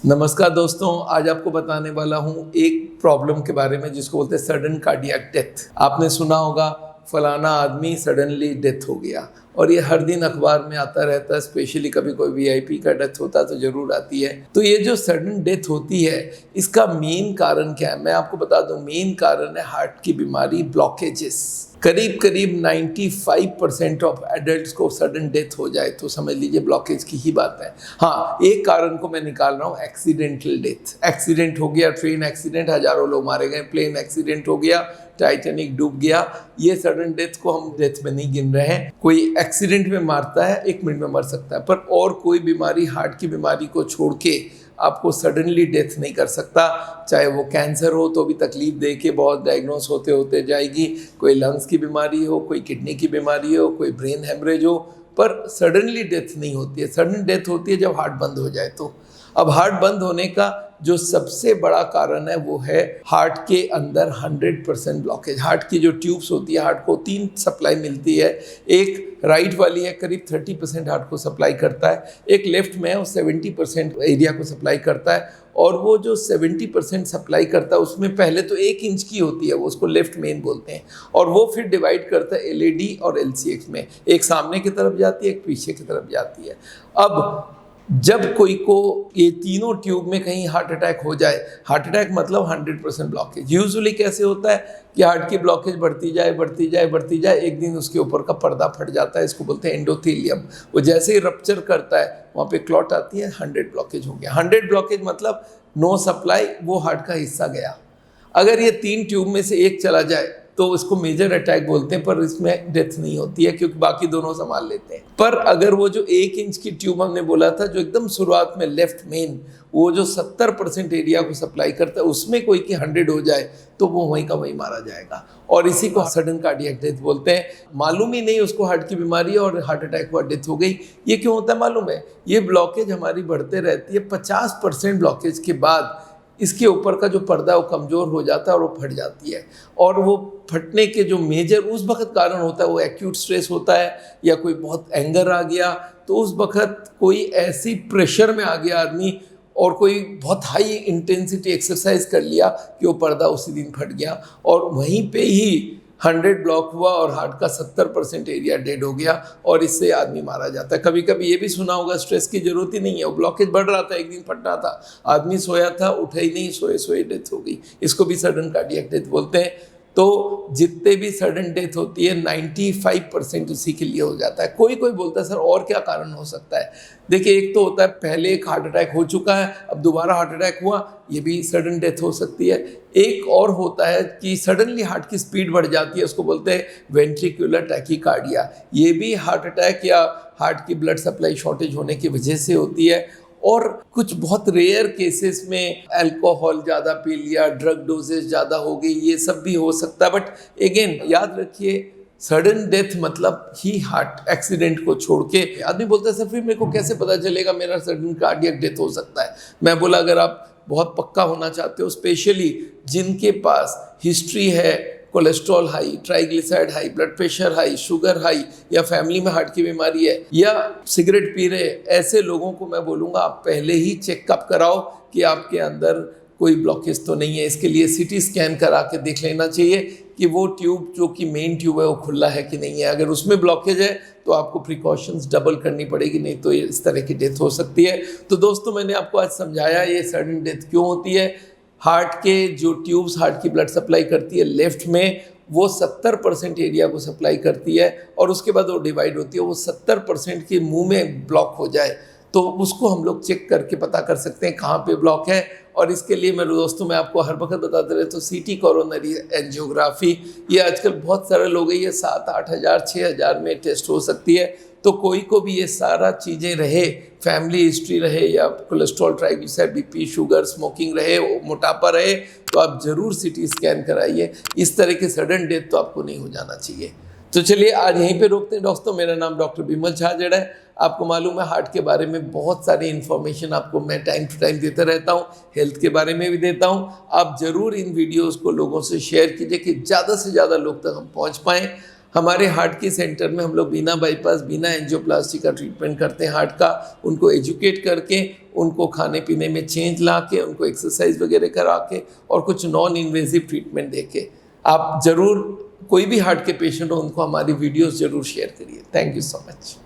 नमस्कार दोस्तों, आज आपको बताने वाला हूँ एक प्रॉब्लम के बारे में जिसको बोलते हैं सडन कार्डियक डेथ। आपने सुना होगा फलाना आदमी सडनली डेथ हो गया, और ये हर दिन अखबार में आता रहता है। स्पेशली कभी कोई वीआईपी का डेथ होता है तो जरूर आती है। तो ये जो सडन डेथ होती है, इसका मेन कारण क्या है मैं आपको बता दूं। मेन कारण है हार्ट की बीमारी, ब्लॉकेजेस। करीब करीब 95% ऑफ एडल्ट्स को सडन डेथ हो जाए तो समझ लीजिए ब्लॉकेज की ही बात है। हाँ, एक कारण को मैं निकाल रहा हूँ, एक्सीडेंटल डेथ। एक्सीडेंट हो गया, ट्रेन एक्सीडेंट, हजारों लोग मारे गए। प्लेन एक्सीडेंट हो गया, टाइटैनिक डूब गया। ये सडन डेथ को हम डेथ में नहीं गिन रहे हैं। कोई एक्सीडेंट में मारता है, 1 मिनट में मर सकता है, पर और कोई बीमारी, हार्ट की बीमारी को छोड़ के आपको सडनली डेथ नहीं कर सकता। चाहे वो कैंसर हो तो भी तकलीफ दे के बहुत डायग्नोस होते होते जाएगी, कोई लंग्स की बीमारी हो, कोई किडनी की बीमारी हो, कोई ब्रेन हेमरेज हो, पर सडनली डेथ नहीं होती है। सडन डेथ होती है जब हार्ट बंद हो जाए। तो अब हार्ट बंद होने का जो सबसे बड़ा कारण है वो है हार्ट के अंदर 100% ब्लॉकेज। हार्ट की जो ट्यूब्स होती है, हार्ट को 3 सप्लाई मिलती है। एक राइट वाली है, करीब 30% हार्ट को सप्लाई करता है। एक लेफ्ट में है, वो 70% एरिया को सप्लाई करता है। और वो जो 70% सप्लाई करता है उसमें पहले तो 1 इंच की होती है, वो उसको लेफ्ट मेन बोलते हैं। और वो फिर डिवाइड करता है एलएडी और एलसीएक्स में। एक सामने की तरफ जाती है, एक पीछे की तरफ जाती है। अब जब कोई को ये तीनों ट्यूब में कहीं हार्ट अटैक हो जाए, हार्ट अटैक मतलब 100% ब्लॉकेज। यूजुअली कैसे होता है कि हार्ट की ब्लॉकेज बढ़ती जाए बढ़ती जाए बढ़ती जाए, एक दिन उसके ऊपर का पर्दा फट जाता है, इसको बोलते हैं एंडोथेलियम। वो जैसे ही रप्चर करता है वहाँ पे क्लॉट आती है, 100 ब्लॉकेज हो गया। 100 ब्लॉकेज मतलब नो सप्लाई, वो हार्ट का हिस्सा गया। अगर ये 3 ट्यूब में से एक चला जाए तो इसको मेजर अटैक बोलते हैं, पर इसमें डेथ नहीं होती है क्योंकि बाकी दोनों संभाल लेते हैं। पर अगर वो जो 1 इंच की ट्यूब हमने बोला था, जो एकदम शुरुआत में लेफ्ट मेन, वो जो 70% एरिया को सप्लाई करता है, उसमें कोई की 100 हो जाए तो वो वहीं का वहीं मारा जाएगा। और इसी को सडन कार्डियक डेथ बोलते हैं। मालूम ही नहीं उसको हार्ट की बीमारी है और हार्ट अटैक हुआ, डेथ हो गई। ये क्यों होता है मालूम है? ये ब्लॉकेज हमारी बढ़ते रहती है। 50% ब्लॉकेज के बाद इसके ऊपर का जो पर्दा है वो कमज़ोर हो जाता है और वो फट जाती है। और वो फटने के जो मेजर उस वक्त कारण होता है वो एक्यूट स्ट्रेस होता है, या कोई बहुत एंगर आ गया, तो उस वक्त कोई ऐसी प्रेशर में आ गया आदमी, और कोई बहुत हाई इंटेंसिटी एक्सरसाइज कर लिया कि वो पर्दा उसी दिन फट गया, और वहीं पे ही 100 ब्लॉक हुआ और हार्ट का 70% एरिया डेड हो गया, और इससे आदमी मारा जाता है। कभी कभी ये भी सुना होगा, स्ट्रेस की जरूरत ही नहीं है, वो ब्लॉकेज बढ़ रहा था, एक दिन फटना था, आदमी सोया था, उठा ही नहीं, सोए सोए डेथ हो गई। इसको भी सडन कार्डियक डेथ बोलते हैं। तो जितने भी सडन डेथ होती है 95% उसी के लिए हो जाता है। कोई कोई बोलता है सर और क्या कारण हो सकता है? देखिए, एक तो होता है पहले एक हार्ट अटैक हो चुका है, अब दोबारा हार्ट अटैक हुआ, ये भी सडन डेथ हो सकती है। एक और होता है कि सडनली हार्ट की स्पीड बढ़ जाती है, उसको बोलते हैं वेंट्रिकुलर टैकीकार्डिया। ये भी हार्ट अटैक या हार्ट की ब्लड सप्लाई शॉर्टेज होने की वजह से होती है। और कुछ बहुत रेयर केसेस में अल्कोहल ज़्यादा पी लिया, ड्रग डोजेज ज़्यादा हो गई, ये सब भी हो सकता है। बट अगेन याद रखिए, सडन डेथ मतलब ही हार्ट एक्सीडेंट को छोड़ के। आदमी बोलता है सर फिर मेरे को कैसे पता चलेगा मेरा सडन कार्डियक डेथ हो सकता है? मैं बोला, अगर आप बहुत पक्का होना चाहते हो, स्पेशली जिनके पास हिस्ट्री है cholesterol high, triglyceride high, blood pressure high, sugar high, या फैमिली में हार्ट की बीमारी है, या सिगरेट पी रहे, ऐसे लोगों को मैं बोलूँगा आप पहले ही चेकअप कराओ कि आपके अंदर कोई ब्लॉकेज तो नहीं है। इसके लिए सीटी स्कैन करा के देख लेना चाहिए कि वो ट्यूब जो कि मेन ट्यूब है वो खुला है कि नहीं है। अगर उसमें ब्लॉकेज है तो आपको प्रिकॉशंस डबल करनी पड़ेगी, नहीं तो इस तरह की डेथ हो सकती है। तो दोस्तों, मैंने आपको आज समझाया ये सडन डेथ क्यों होती है। हार्ट के जो ट्यूब्स हार्ट की ब्लड सप्लाई करती है लेफ्ट में, वो 70% एरिया को सप्लाई करती है, और उसके बाद वो डिवाइड होती है। वो 70% के मुंह में ब्लॉक हो जाए तो उसको हम लोग चेक करके पता कर सकते हैं कहाँ पे ब्लॉक है। और इसके लिए मैं दोस्तों, मैं आपको हर वक्त बताते रहता हूँ, सीटी कोरोनरी एंजियोग्राफी, ये आजकल बहुत सारे लोग हैं, ये 7-8 हज़ार 6 हज़ार में टेस्ट हो सकती है। तो कोई को भी ये सारा चीज़ें रहे, फैमिली हिस्ट्री रहे, या cholesterol, triglyceride, BP, sugar, smoking रहे, मोटापा रहे, तो आप ज़रूर सीटी स्कैन कराइए। इस तरह के सडन डेथ तो आपको नहीं हो जाना चाहिए। तो चलिए आज यहीं पे रोकते हैं दोस्तों। मेरा नाम डॉक्टर बिमल झाजड़ है। आपको मालूम है हार्ट के बारे में बहुत सारी इन्फॉर्मेशन आपको मैं टाइम टू टाइम देता रहता हूँ, हेल्थ के बारे में भी देता हूँ। आप ज़रूर इन वीडियोस को लोगों से शेयर कीजिए कि ज़्यादा से ज़्यादा लोग तक हम पहुँच पाएँ। हमारे हार्ट के सेंटर में हम लोग बिना बाईपास, बिना एंजियोप्लास्टी का ट्रीटमेंट करते हैं हार्ट का। उनको एजुकेट करके, उनको खाने पीने में चेंज ला के, उनको एक्सरसाइज वगैरह करा के और कुछ नॉन इन्वेजिव ट्रीटमेंट दे के। आप ज़रूर, कोई भी हार्ट के पेशेंट हो, उनको हमारी वीडियोस ज़रूर शेयर करिए। Thank you so much.